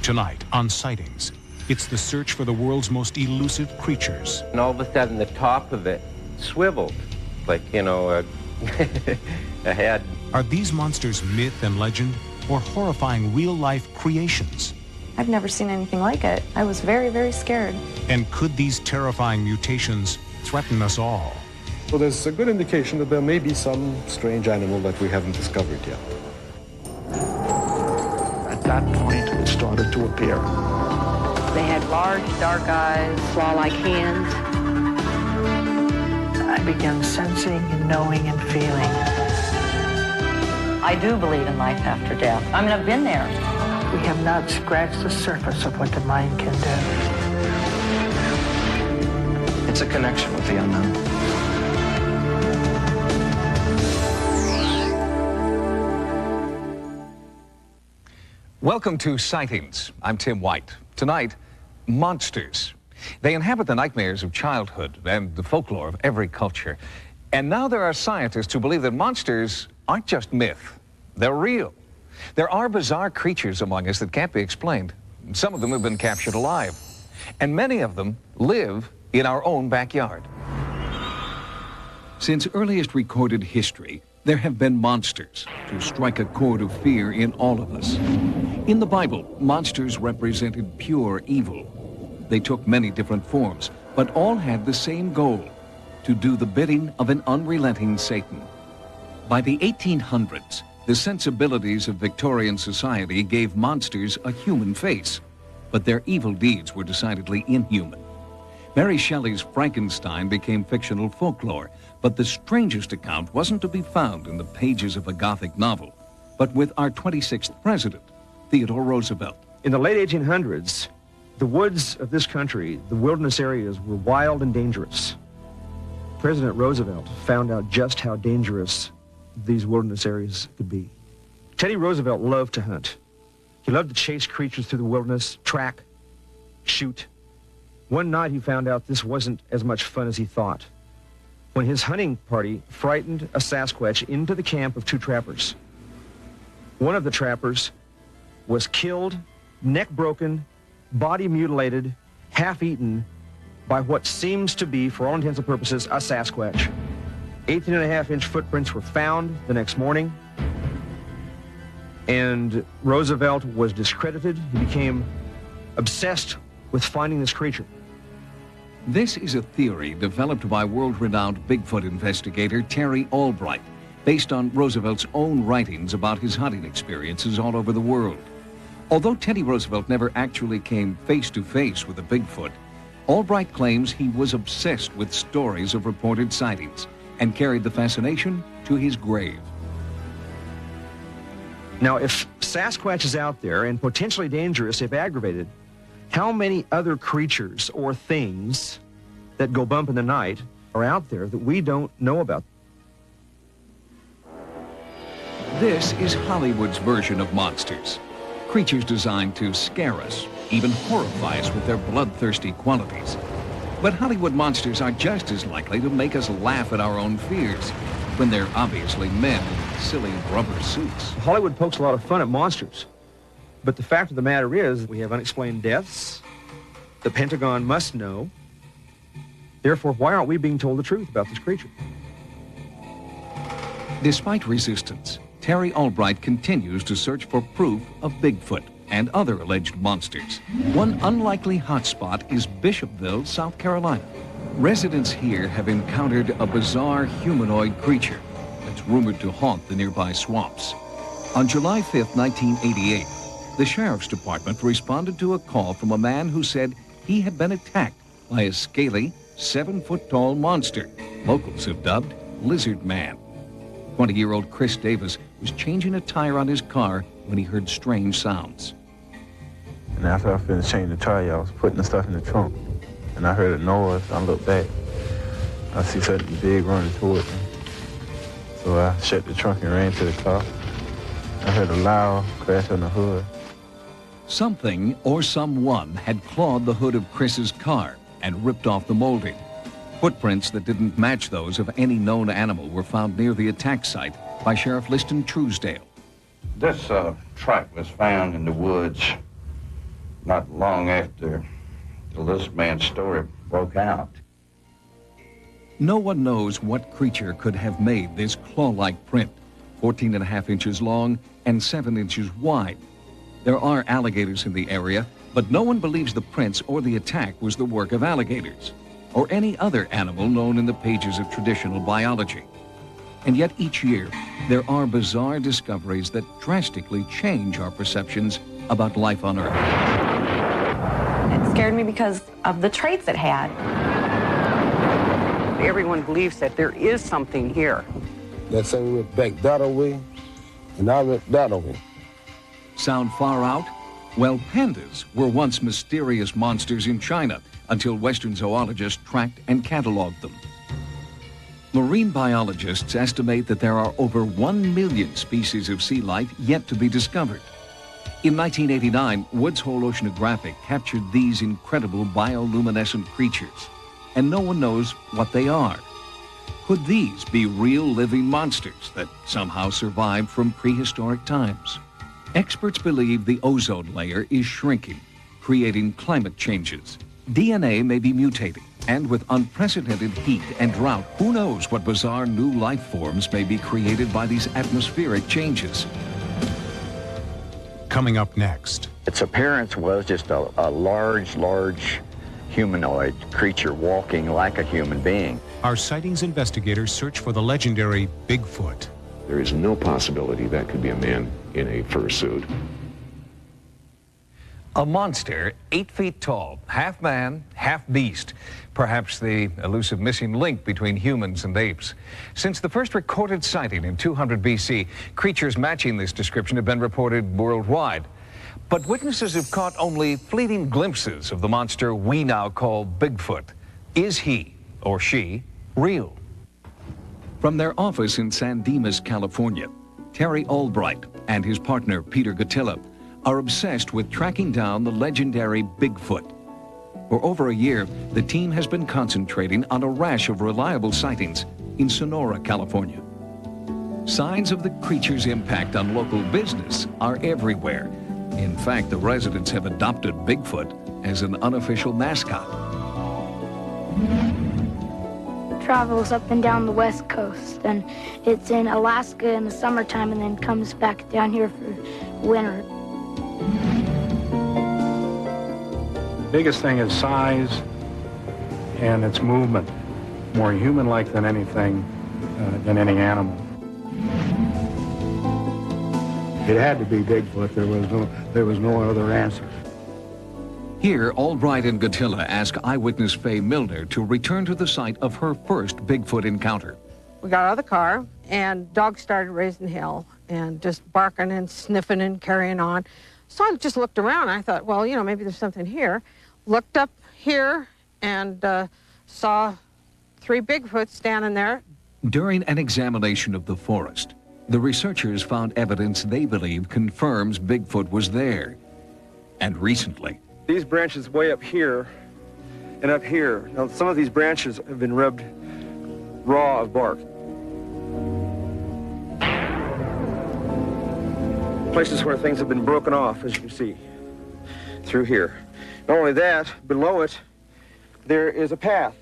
Tonight on Sightings, it's the search for the world's most elusive creatures. And all of a sudden, the top of it swiveled, like, a head. Are these monsters myth and legend, or horrifying real-life creations? I've never seen anything like it. I was very, very scared. And could these terrifying mutations threaten us all? So there's a good indication that there may be some strange animal that we haven't discovered yet. At that point, it started to appear. They had large, dark eyes, claw-like hands. I began sensing and knowing and feeling. I do believe in life after death. I mean, I've been there. We have not scratched the surface of what the mind can do. It's a connection with the unknown. Welcome to Sightings. I'm Tim White. Tonight, monsters. They inhabit the nightmares of childhood and the folklore of every culture. And now there are scientists who believe that monsters aren't just myth. They're real. There are bizarre creatures among us that can't be explained. Some of them have been captured alive. And many of them live in our own backyard. Since earliest recorded history, there have been monsters to strike a chord of fear in all of us. In the Bible, monsters represented pure evil. They took many different forms, but all had the same goal: to do the bidding of an unrelenting Satan. By the 1800s, the sensibilities of Victorian society gave monsters a human face, but their evil deeds were decidedly inhuman. Mary Shelley's Frankenstein became fictional folklore, but the strangest account wasn't to be found in the pages of a Gothic novel, but with our 26th president, Theodore Roosevelt. In the late 1800s, the woods of this country, the wilderness areas, were wild and dangerous. President Roosevelt found out just how dangerous these wilderness areas could be. Teddy Roosevelt loved to hunt. He loved to chase creatures through the wilderness, track, shoot. One night he found out this wasn't as much fun as he thought, when his hunting party frightened a Sasquatch into the camp of two trappers. One of the trappers was killed, neck broken, body mutilated, half-eaten by what seems to be, for all intents and purposes, a Sasquatch. 18.5-inch footprints were found the next morning, and Roosevelt was discredited. He became obsessed with finding this creature. This is a theory developed by world-renowned Bigfoot investigator Terry Albright, based on Roosevelt's own writings about his hunting experiences all over the world. Although Teddy Roosevelt never actually came face-to-face with a Bigfoot, Albright claims he was obsessed with stories of reported sightings and carried the fascination to his grave. Now, if Sasquatch is out there and potentially dangerous if aggravated, how many other creatures or things that go bump in the night are out there that we don't know about? This is Hollywood's version of monsters. Creatures designed to scare us, even horrify us with their bloodthirsty qualities. But Hollywood monsters are just as likely to make us laugh at our own fears when they're obviously men in silly rubber suits. Hollywood pokes a lot of fun at monsters. But the fact of the matter is, we have unexplained deaths. The Pentagon must know. Therefore, why aren't we being told the truth about this creature? Despite resistance, Terry Albright continues to search for proof of Bigfoot and other alleged monsters. One unlikely hotspot is Bishopville, South Carolina. Residents here have encountered a bizarre humanoid creature that's rumored to haunt the nearby swamps. On July 5th, 1988, the Sheriff's Department responded to a call from a man who said he had been attacked by a scaly, 7-foot-tall monster locals have dubbed Lizard Man. 20-year-old Chris Davis was changing a tire on his car when he heard strange sounds. And after I finished changing the tire, I was putting the stuff in the trunk. And I heard a noise. I looked back. I see something big running towards me. So I shut the trunk and ran to the car. I heard a loud crash on the hood. Something or someone had clawed the hood of Chris's car and ripped off the molding. Footprints that didn't match those of any known animal were found near the attack site by Sheriff Liston Truesdale. This track was found in the woods not long after this man's story broke out. No one knows what creature could have made this claw-like print, 14.5 inches long and 7 inches wide. There are alligators in the area, but no one believes the prints or the attack was the work of alligators or any other animal known in the pages of traditional biology. And yet each year, there are bizarre discoveries that drastically change our perceptions about life on Earth. It scared me because of the traits it had. Everyone believes that there is something here. Let's say we went back that way, and I went that way. Sound far out? Well, pandas were once mysterious monsters in China until Western zoologists tracked and cataloged them. Marine biologists estimate that there are over 1 million species of sea life yet to be discovered. In 1989, Woods Hole Oceanographic captured these incredible bioluminescent creatures, and no one knows what they are. Could these be real living monsters that somehow survived from prehistoric times? Experts believe the ozone layer is shrinking, creating climate changes. DNA may be mutating, and with unprecedented heat and drought, who knows what bizarre new life forms may be created by these atmospheric changes. Coming up next. Its appearance was just a large humanoid creature walking like a human being. Our sightings investigators search for the legendary Bigfoot. There is no possibility that could be a man in a fursuit. A monster 8 feet tall, half man, half beast. Perhaps the elusive missing link between humans and apes. Since the first recorded sighting in 200 BC, creatures matching this description have been reported worldwide. But witnesses have caught only fleeting glimpses of the monster we now call Bigfoot. Is he, or she, real? From their office in San Dimas, California, Terry Albright and his partner Peter Gattila are obsessed with tracking down the legendary Bigfoot. For over a year, the team has been concentrating on a rash of reliable sightings in Sonora, California. Signs of the creature's impact on local business are everywhere. In fact, the residents have adopted Bigfoot as an unofficial mascot. Travels up and down the West Coast, and it's in Alaska in the summertime and then comes back down here for winter. Biggest thing is size and its movement. More human-like than anything, than any animal. It had to be Bigfoot. There was no other answer. Here, Albright and Gattila ask eyewitness Faye Milner to return to the site of her first Bigfoot encounter. We got out of the car, and dogs started raising hell and just barking and sniffing and carrying on. So I just looked around. I thought, well, you know, maybe there's something here. Looked up here and saw 3 Bigfoots standing there. During an examination of the forest, the researchers found evidence they believe confirms Bigfoot was there. And recently, these branches way up here and up here. Now, some of these branches have been rubbed raw of bark. Places where things have been broken off, as you can see, through here. Not only that, below it, there is a path.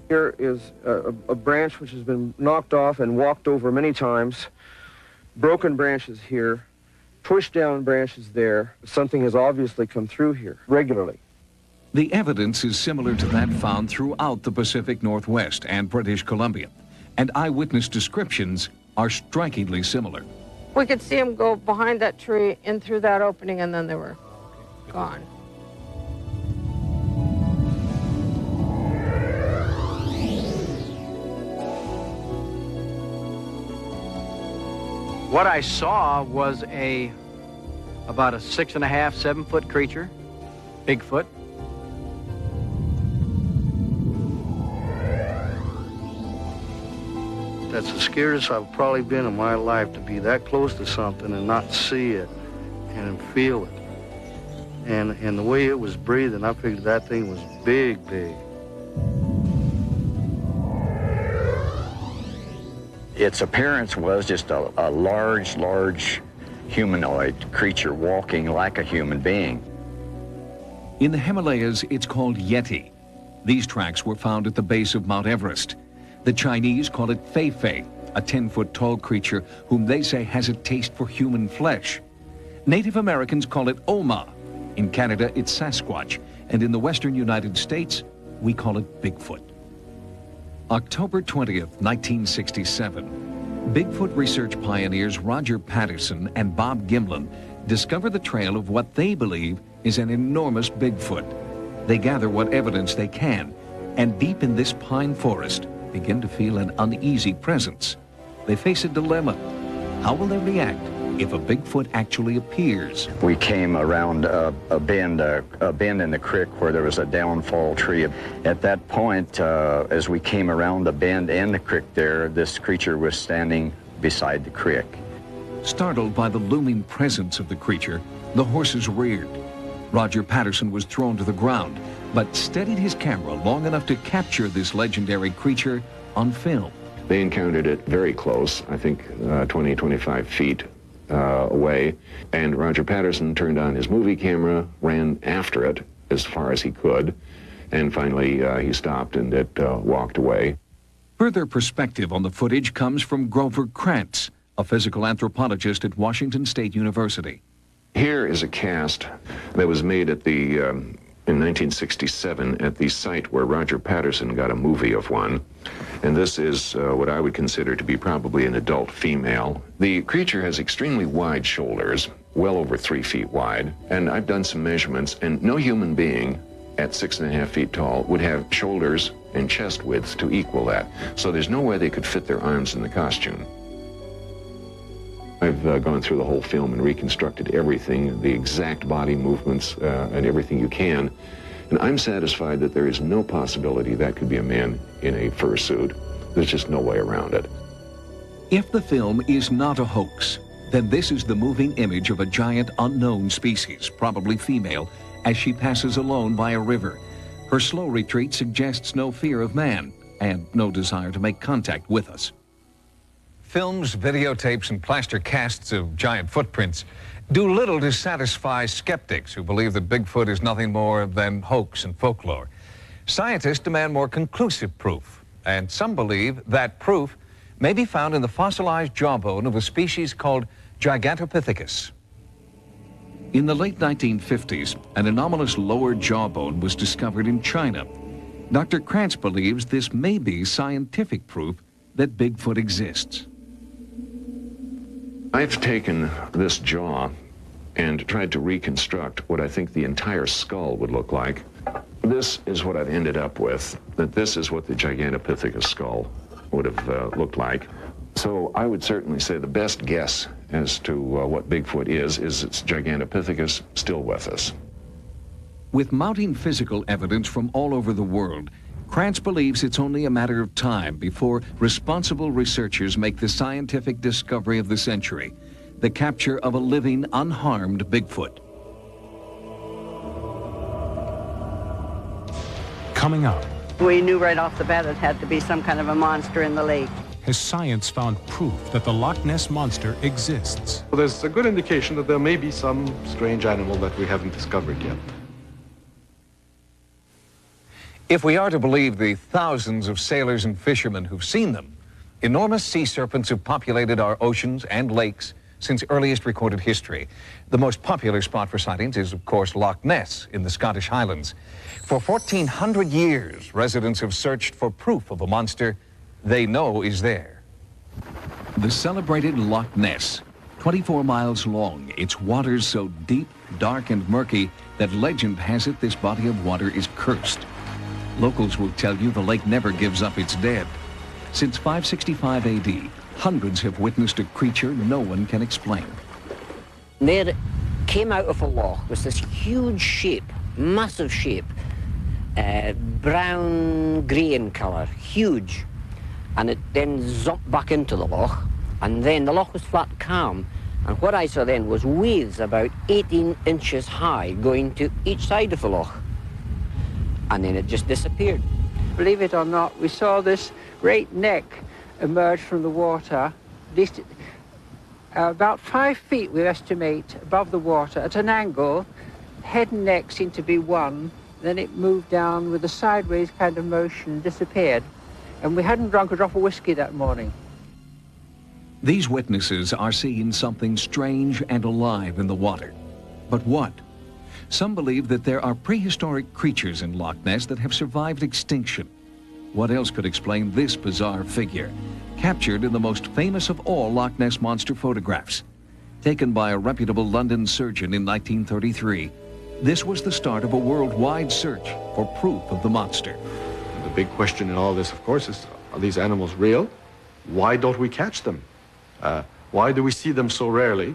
Here is a branch which has been knocked off and walked over many times. Broken branches here, pushed down branches there. Something has obviously come through here regularly. The evidence is similar to that found throughout the Pacific Northwest and British Columbia, and eyewitness descriptions are strikingly similar. We could see them go behind that tree, in through that opening, and then they were gone. What I saw was about a 6.5, 7 foot creature, Bigfoot. That's the scariest I've probably been in my life, to be that close to something and not see it and feel it. And the way it was breathing, I figured that thing was big. Its appearance was just a large humanoid creature walking like a human being. In the Himalayas, it's called Yeti. These tracks were found at the base of Mount Everest. The Chinese call it Fei-Fei, a 10-foot-tall creature whom they say has a taste for human flesh. Native Americans call it Oma. In Canada, it's Sasquatch. And in the western United States, we call it Bigfoot. October 20th, 1967, Bigfoot research pioneers Roger Patterson and Bob Gimlin discover the trail of what they believe is an enormous Bigfoot. They gather what evidence they can, and deep in this pine forest, begin to feel an uneasy presence. They face a dilemma. How will they react if a Bigfoot actually appears? We came around a bend in the creek where there was a downfall tree. At that point, as we came around the bend in the creek there, this creature was standing beside the creek. Startled by the looming presence of the creature, the horses reared. Roger Patterson was thrown to the ground, but steadied his camera long enough to capture this legendary creature on film. They encountered it very close, I think 20, 25 feet away, and Roger Patterson turned on his movie camera, ran after it as far as he could, and finally he stopped and it walked away. Further perspective on the footage comes from Grover Krantz, a physical anthropologist at Washington State University. Here is a cast that was made at the in 1967 at the site where Roger Patterson got a movie of one. And this is what I would consider to be probably an adult female. The creature has extremely wide shoulders, well over 3 feet wide. And I've done some measurements, and no human being at 6.5 feet tall would have shoulders and chest width to equal that. So there's no way they could fit their arms in the costume. I've gone through the whole film and reconstructed everything, the exact body movements and everything you can. And I'm satisfied that there is no possibility that could be a man in a fursuit. There's just no way around it. If the film is not a hoax, then this is the moving image of a giant unknown species, probably female, as she passes alone by a river. Her slow retreat suggests no fear of man and no desire to make contact with us. Films, videotapes, and plaster casts of giant footprints do little to satisfy skeptics who believe that Bigfoot is nothing more than hoax and folklore. Scientists demand more conclusive proof, and some believe that proof may be found in the fossilized jawbone of a species called Gigantopithecus. In the late 1950s, an anomalous lower jawbone was discovered in China. Dr. Krantz believes this may be scientific proof that Bigfoot exists. I've taken this jaw and tried to reconstruct what I think the entire skull would look like. This is what I've ended up with, that this is what the Gigantopithecus skull would have looked like. So I would certainly say the best guess as to what Bigfoot is it's Gigantopithecus still with us. With mounting physical evidence from all over the world, Krantz believes it's only a matter of time before responsible researchers make the scientific discovery of the century, the capture of a living, unharmed Bigfoot. Coming up, we knew right off the bat it had to be some kind of a monster in the lake. has science found proof that the Loch Ness Monster exists? Well, there's a good indication that there may be some strange animal that we haven't discovered yet. If we are to believe the thousands of sailors and fishermen who've seen them, enormous sea serpents have populated our oceans and lakes since earliest recorded history. The most popular spot for sightings is, of course, Loch Ness in the Scottish Highlands. For 1,400 years, residents have searched for proof of a monster they know is there. The celebrated Loch Ness, 24 miles long, its waters so deep, dark, and murky that legend has it this body of water is cursed. Locals will tell you the lake never gives up its dead. Since 565 AD, hundreds have witnessed a creature no one can explain. There came out of a loch was this huge shape, massive shape, brown grey in colour, huge. And it then zonked back into the loch, and then the loch was flat calm. And what I saw then was waves about 18 inches high going to each side of the loch. And then it just disappeared. Believe it or not, we saw this great neck emerge from the water, at least about 5 feet, we estimate, above the water at an angle, head and neck seemed to be one. Then it moved down with a sideways kind of motion and disappeared. And we hadn't drunk a drop of whiskey that morning. These witnesses are seeing something strange and alive in the water. But what? Some believe that there are prehistoric creatures in Loch Ness that have survived extinction. What else could explain this bizarre figure, captured in the most famous of all Loch Ness Monster photographs? Taken by a reputable London surgeon in 1933, this was the start of a worldwide search for proof of the monster. The big question in all this, of course, is, are these animals real? Why don't we catch them? Why do we see them so rarely?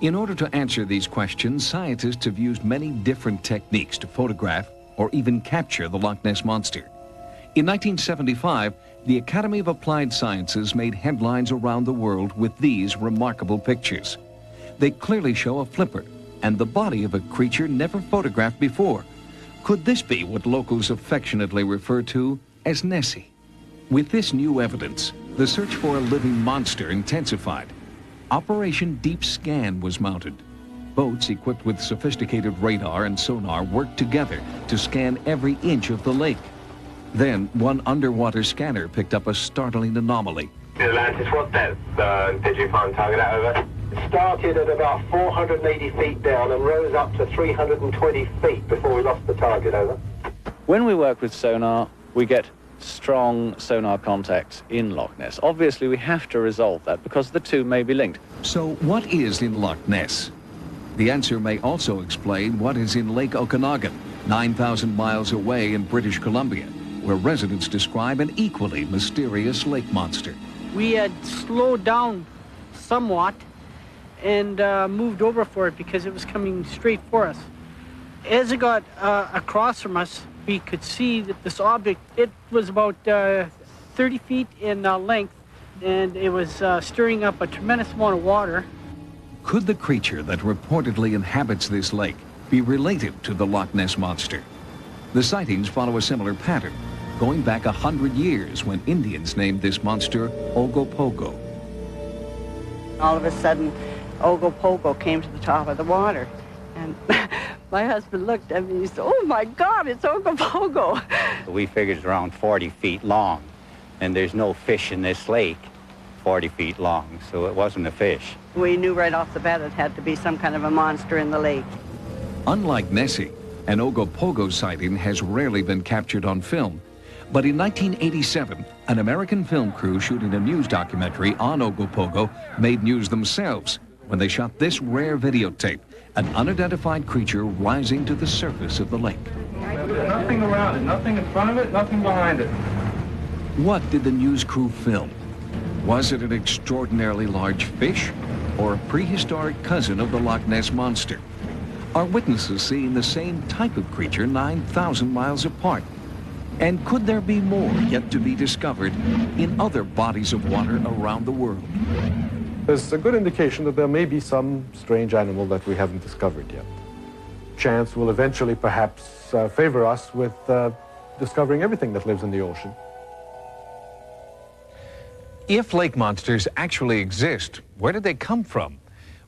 In order to answer these questions, scientists have used many different techniques to photograph or even capture the Loch Ness Monster. In 1975, the Academy of Applied Sciences made headlines around the world with these remarkable pictures. They clearly show a flipper and the body of a creature never photographed before. Could this be what locals affectionately refer to as Nessie? With this new evidence, the search for a living monster intensified. Operation Deep Scan was mounted. Boats equipped with sophisticated radar and sonar worked together to scan every inch of the lake. Then, one underwater scanner picked up a startling anomaly. Atlantis, what depth did you find target at, over? It started at about 480 feet down and rose up to 320 feet before we lost the target, over. When we work with sonar, we get strong sonar contacts in Loch Ness. Obviously, we have to resolve that because the two may be linked. So what is in Loch Ness? The answer may also explain what is in Lake Okanagan, 9,000 miles away in British Columbia, where residents describe an equally mysterious lake monster. We had slowed down somewhat and moved over for it because it was coming straight for us. As it got across from us, we could see that this object, it was about 30 feet in length, and it was stirring up a tremendous amount of water. Could the creature that reportedly inhabits this lake be related to the Loch Ness Monster? The sightings follow a similar pattern, going back 100 years when Indians named this monster Ogopogo. All of a sudden, Ogopogo came to the top of the water. And my husband looked at me and he said, "Oh my God, it's Ogopogo." We figured it's around 40 feet long, and there's no fish in this lake 40 feet long, so it wasn't a fish. We knew right off the bat it had to be some kind of a monster in the lake. Unlike Nessie, an Ogopogo sighting has rarely been captured on film. But in 1987, an American film crew shooting a news documentary on Ogopogo made news themselves when they shot this rare videotape, an unidentified creature rising to the surface of the lake. Nothing around it, nothing in front of it, nothing behind it. What did the news crew film? Was it an extraordinarily large fish or a prehistoric cousin of the Loch Ness Monster? Are witnesses seeing the same type of creature 9,000 miles apart? And could there be more yet to be discovered in other bodies of water around the world? There's a good indication that there may be some strange animal that we haven't discovered yet. Chance will eventually perhaps favor us with discovering everything that lives in the ocean. If lake monsters actually exist, where did they come from?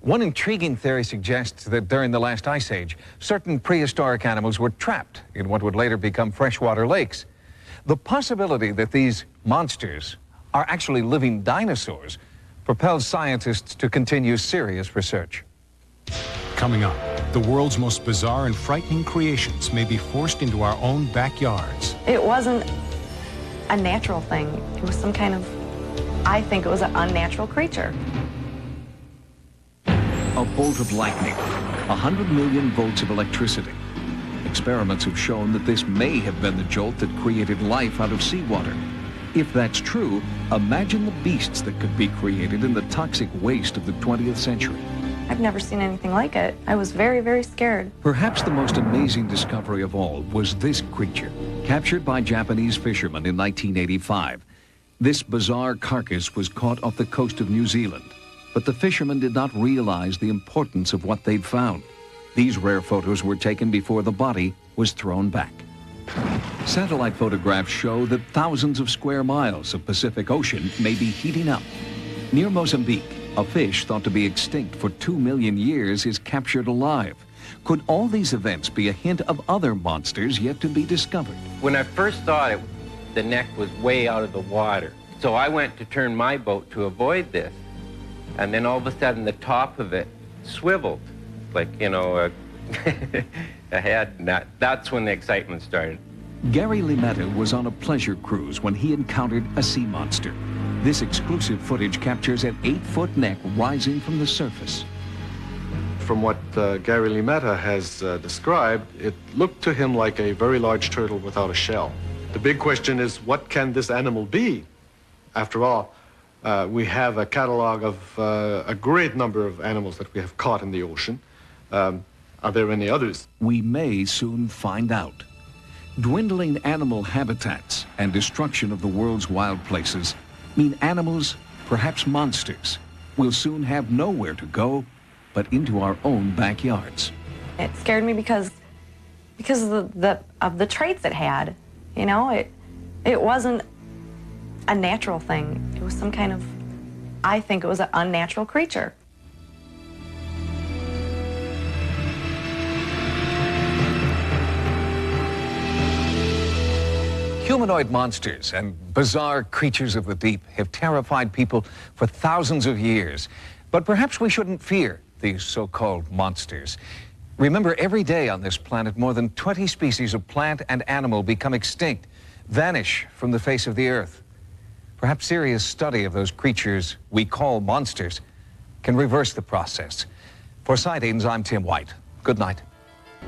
One intriguing theory suggests that during the last ice age, certain prehistoric animals were trapped in what would later become freshwater lakes. The possibility that these monsters are actually living dinosaurs propels scientists to continue serious research. Coming up, the world's most bizarre and frightening creations may be forced into our own backyards. It wasn't a natural thing. It was some kind of, I think it was an unnatural creature. A bolt of lightning, 100 million volts of electricity. Experiments have shown that this may have been the jolt that created life out of seawater. If that's true, imagine the beasts that could be created in the toxic waste of the 20th century. I've never seen anything like it. I was very, very scared. Perhaps the most amazing discovery of all was this creature, captured by Japanese fishermen in 1985. This bizarre carcass was caught off the coast of New Zealand, but the fishermen did not realize the importance of what they'd found. These rare photos were taken before the body was thrown back. Satellite photographs show that thousands of square miles of Pacific Ocean may be heating up. Near Mozambique, a fish thought to be extinct for 2 million years is captured alive. Could all these events be a hint of other monsters yet to be discovered? When I first saw it, the neck was way out of the water. So I went to turn my boat to avoid this. And then all of a sudden, the top of it swiveled, like, you know, a head. And that's when the excitement started. Gary Limetta was on a pleasure cruise when he encountered a sea monster. This exclusive footage captures an 8-foot neck rising from the surface. From what Gary Limetta has described, it looked to him like a very large turtle without a shell. The big question is, what can this animal be? After all, we have a catalog of a great number of animals that we have caught in the ocean. Are there any others? We may soon find out. Dwindling animal habitats and destruction of the world's wild places mean animals, perhaps monsters, will soon have nowhere to go but into our own backyards. It scared me because of the traits it had. You know, it wasn't a natural thing. It was some kind of, I think it was an unnatural creature. Humanoid monsters and bizarre creatures of the deep have terrified people for thousands of years. But perhaps we shouldn't fear these so-called monsters. Remember, every day on this planet, more than 20 species of plant and animal become extinct, vanish from the face of the earth. Perhaps serious study of those creatures we call monsters can reverse the process. For Sightings, I'm Tim White. Good night.